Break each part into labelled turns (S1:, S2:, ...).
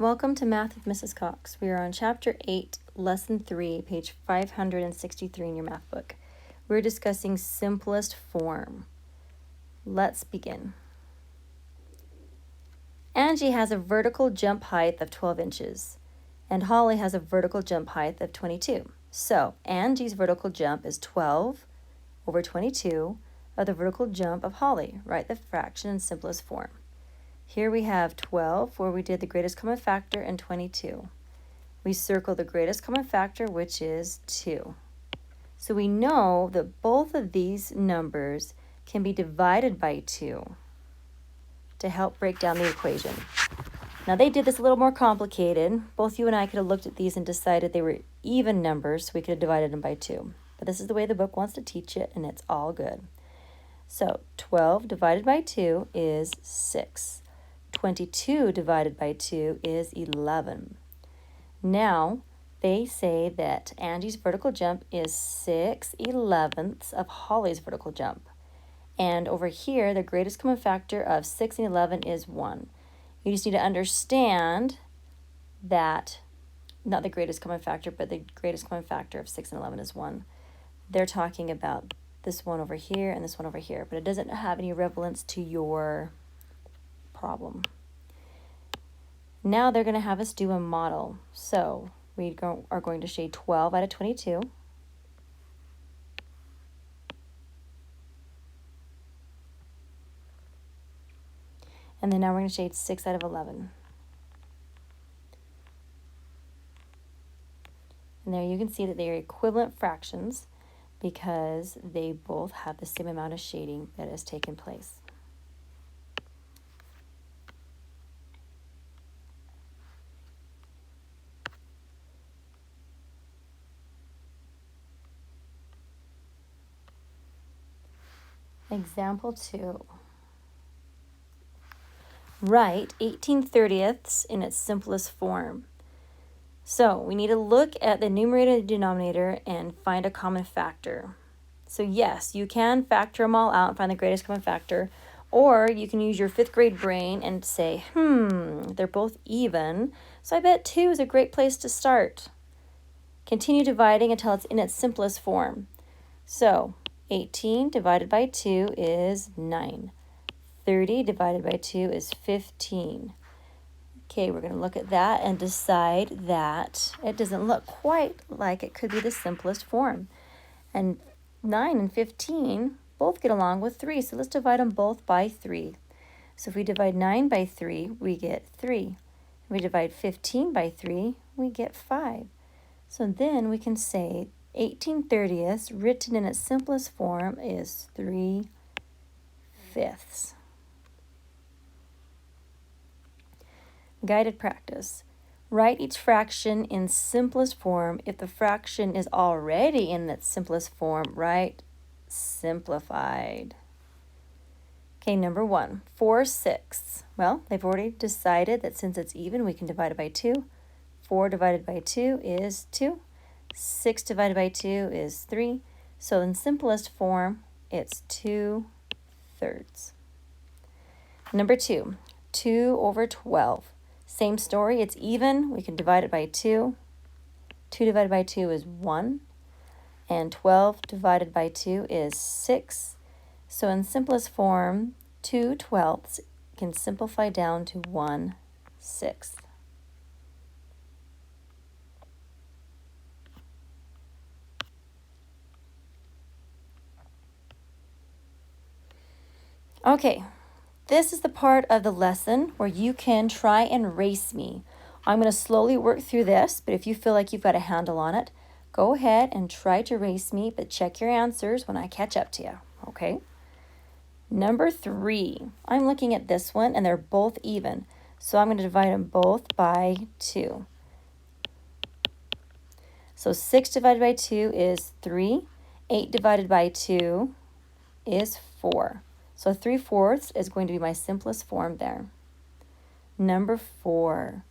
S1: Welcome to Math with Mrs. Cox. We are on Chapter 8, Lesson 3, page 563 in your math book. We're discussing simplest form. Let's begin. Angie has a vertical jump height of 12 inches, and Holly has a vertical jump height of 22. So, Angie's vertical jump is 12 over 22 of the vertical jump of Holly. Write the fraction in simplest form. Here we have 12, where we did the greatest common factor, and 22. We circle the greatest common factor, which is 2. So we know that both of these numbers can be divided by 2 to help break down the equation. Now they did this a little more complicated. Both you and I could have looked at these and decided they were even numbers, so we could have divided them by 2. But this is the way the book wants to teach it, and it's all good. So 12 divided by 2 is 6. 22 divided by 2 is 11. Now, they say that Angie's vertical jump is 6/11 of Holly's vertical jump. And over here, the greatest common factor of 6 and 11 is 1. You just need to understand that, not the greatest common factor, but the greatest common factor of 6 and 11 is 1. They're talking about this one over here and this one over here, but it doesn't have any relevance to your problem. Now they're going to have us do a model. So we are going to shade 12 out of 22. And then now we're going to shade 6 out of 11. And there you can see that they are equivalent fractions because they both have the same amount of shading that has taken place. Example 2. Write 18/30ths in its simplest form. So we need to look at the numerator and the denominator and find a common factor. So yes, you can factor them all out and find the greatest common factor, or you can use your 5th grade brain and say, they're both even, so I bet 2 is a great place to start. Continue dividing until it's in its simplest form. So 18 divided by 2 is 9. 30 divided by 2 is 15. Okay, we're going to look at that and decide that it doesn't look quite like it could be the simplest form. And 9 and 15 both get along with 3, so let's divide them both by 3. So if we divide 9 by 3, we get 3. If we divide 15 by 3, we get 5. So then we can say 18/30ths written in its simplest form is 3/5. Guided practice. Write each fraction in simplest form. If the fraction is already in its simplest form, write simplified. Okay, number 1, 4/6. Well, they've already decided that since it's even, we can divide it by 2. 4 divided by 2 is 2. 6 divided by 2 is 3. So in simplest form, it's 2/3. Number 2, 2 over 12. Same story, it's even. We can divide it by 2. 2 divided by 2 is 1. And 12 divided by 2 is 6. So in simplest form, 2/12 can simplify down to 1/6. Okay, this is the part of the lesson where you can try and race me. I'm going to slowly work through this, but if you feel like you've got a handle on it, go ahead and try to race me, but check your answers when I catch up to you, okay? Number 3, I'm looking at this one, and they're both even, so I'm going to divide them both by 2. So 6 divided by 2 is 3. 8 divided by 2 is 4. So 3/4 is going to be my simplest form there. Number 4.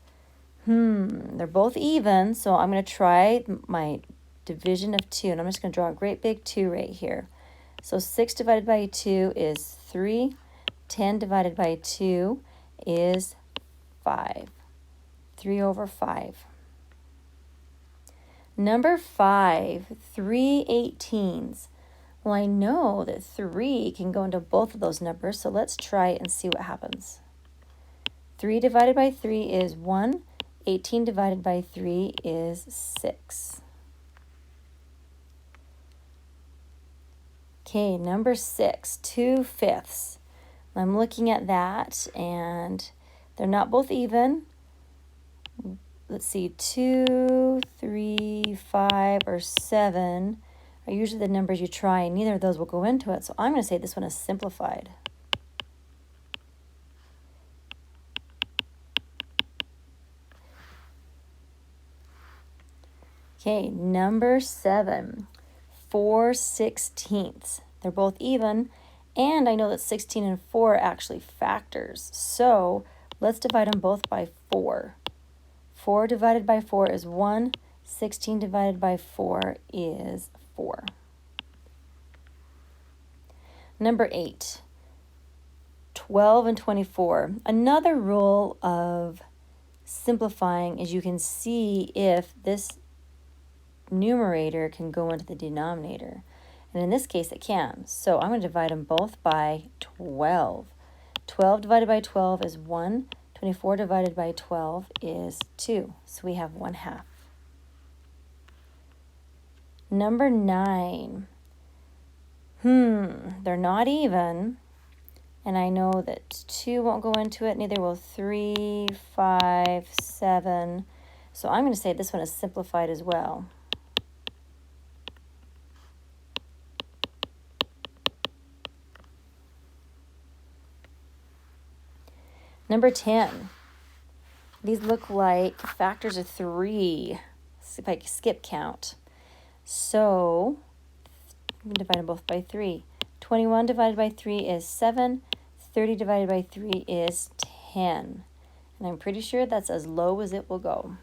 S1: They're both even, so I'm going to try my division of 2, and I'm just going to draw a great big 2 right here. So 6 divided by 2 is 3. 10 divided by 2 is 5. 3 over 5. Number 5, 3 18s. Well, I know that 3 can go into both of those numbers, so let's try it and see what happens. 3 divided by 3 is 1. 18 divided by 3 is 6. Okay, number 6, 2 fifths. I'm looking at that, and they're not both even. Let's see, 2, 3, 5, or 7 are usually the numbers you try, and neither of those will go into it. So I'm going to say this one is simplified. Okay, number 7, 4 16ths. They're both even, and I know that 16 and 4 are actually factors. So let's divide them both by 4. 4 divided by 4 is 1. 16 divided by 4 is 4. Number 8, 12 and 24. Another rule of simplifying is you can see if this numerator can go into the denominator. And in this case, it can. So I'm going to divide them both by 12. 12 divided by 12 is 1. 24 divided by 12 is 2. So we have 1/2. Number 9. They're not even. And I know that 2 won't go into it, neither will 3, 5, 7. So I'm going to say this one is simplified as well. Number 10. These look like factors of 3, if I skip count. So I'm going to divide them both by 3. 21 divided by 3 is 7. 30 divided by 3 is 10. And I'm pretty sure that's as low as it will go.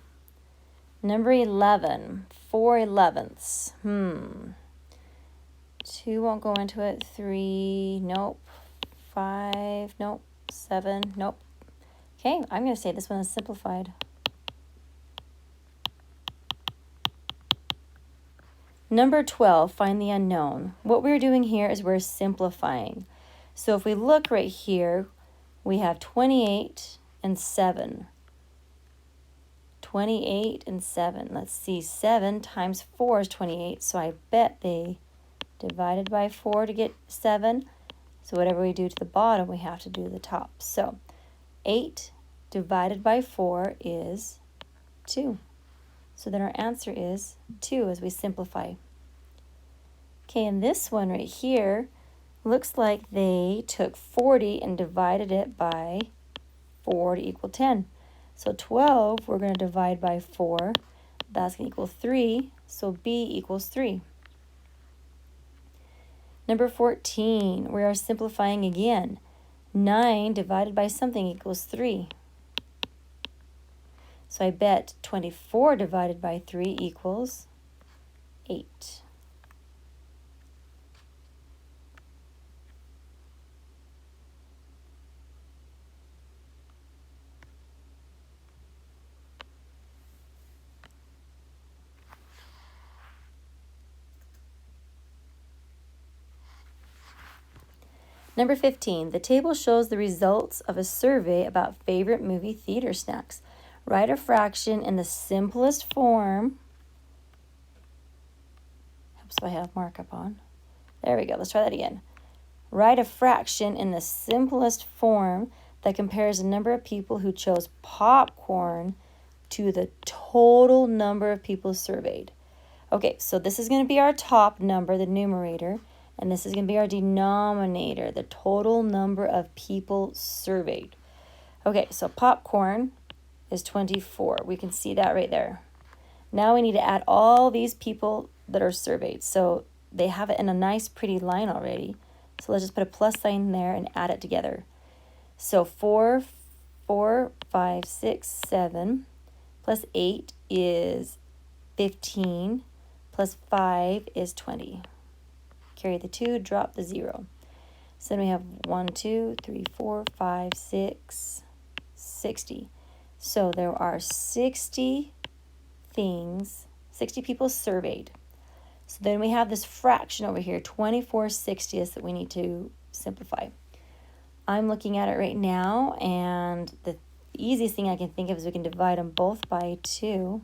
S1: Number 11, 4 11ths. 2 won't go into it. 3, nope. 5, nope. 7, nope. Okay, I'm going to say this one is simplified. Number 12, find the unknown. What we're doing here is we're simplifying. So if we look right here, we have 28 and 7. 28 and 7. Let's see, 7 times 4 is 28, so I bet they divided by 4 to get 7. So whatever we do to the bottom, we have to do to the top. So 8 divided by 4 is 2. So then our answer is 2 as we simplify. Okay, and this one right here looks like they took 40 and divided it by 4 to equal 10. So 12, we're going to divide by 4. That's going to equal 3, so B equals 3. Number 14, we are simplifying again. 9 divided by something equals 3. So I bet 24 divided by 3 equals 8. Number 15, the table shows the results of a survey about favorite movie theater snacks. Write a fraction in the simplest form. Helps if I have markup on. There we go. Let's try that again. Write a fraction in the simplest form that compares the number of people who chose popcorn to the total number of people surveyed. Okay, so this is going to be our top number, the numerator, and this is going to be our denominator, the total number of people surveyed. Okay, so popcorn is 24. We can see that right there. Now we need to add all these people that are surveyed. So they have it in a nice pretty line already. So let's just put a plus sign there and add it together. So 4, 5, 6, 7 plus 8 is 15 plus 5 is 20. Carry the 2, drop the 0. So then we have 1, 2, 3, 4, 5, 6, 60. So there are 60 things, 60 people surveyed. So then we have this fraction over here, 24/60 that we need to simplify. I'm looking at it right now, and the easiest thing I can think of is we can divide them both by 2.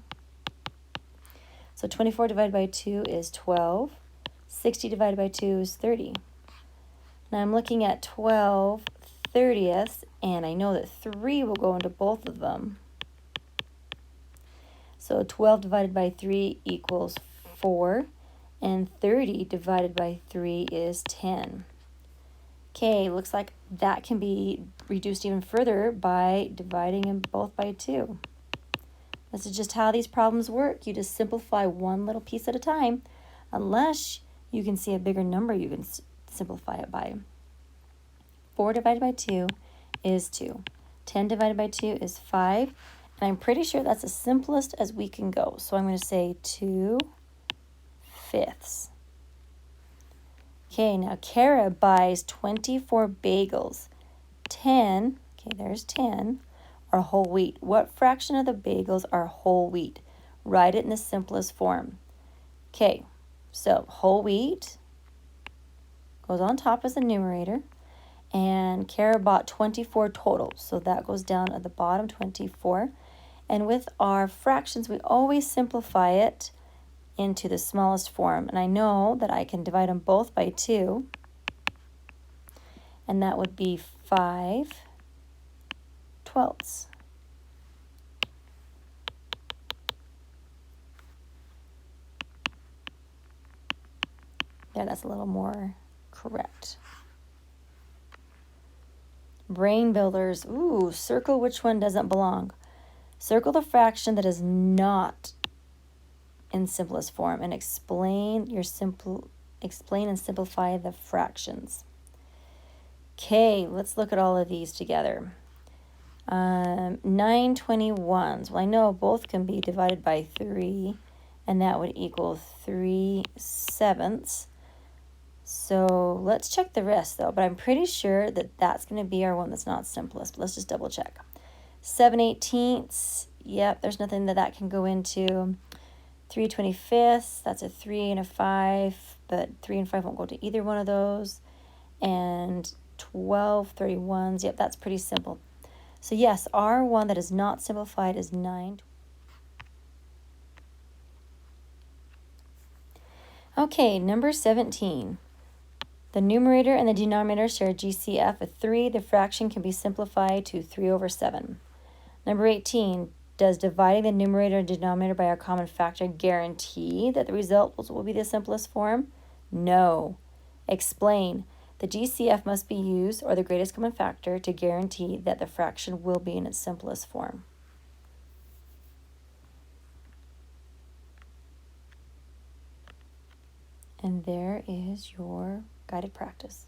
S1: So 24 divided by 2 is 12. 60 divided by 2 is 30. Now I'm looking at 12/30ths, and I know that 3 will go into both of them. So 12 divided by 3 equals 4, and 30 divided by 3 is 10. Okay, looks like that can be reduced even further by dividing them both by 2. This is just how these problems work. You just simplify one little piece at a time, unless you can see a bigger number you can simplify it by. 4 divided by 2 is 2. 10 divided by 2 is 5. And I'm pretty sure that's the simplest as we can go. So I'm going to say 2/5. Okay, now Kara buys 24 bagels. 10, okay, there's 10, are whole wheat. What fraction of the bagels are whole wheat? Write it in the simplest form. Okay, so whole wheat goes on top as the numerator. And Kara bought 24 total, so that goes down at the bottom, 24. And with our fractions, we always simplify it into the smallest form. And I know that I can divide them both by 2, and that would be 5/12. There, that's a little more correct. Brain builders. Ooh, circle which one doesn't belong. Circle the fraction that is not in simplest form and explain and simplify the fractions. Okay, let's look at all of these together. 9/21. Well, I know both can be divided by 3, and that would equal 3/7. So let's check the rest though, but I'm pretty sure that that's going to be our one that's not simplest. But let's just double check. 7/18. Yep, there's nothing that can go into. 3/25. That's a 3 and a 5, but 3 and 5 won't go to either one of those. And 12/31. Yep, that's pretty simple. So yes, our one that is not simplified is 9. Okay, number 17. The numerator and the denominator share a GCF of 3. The fraction can be simplified to 3/7. Number 18. Does dividing the numerator and denominator by a common factor guarantee that the result will be the simplest form? No. Explain. The GCF must be used, or the greatest common factor, to guarantee that the fraction will be in its simplest form. And there is your guided practice.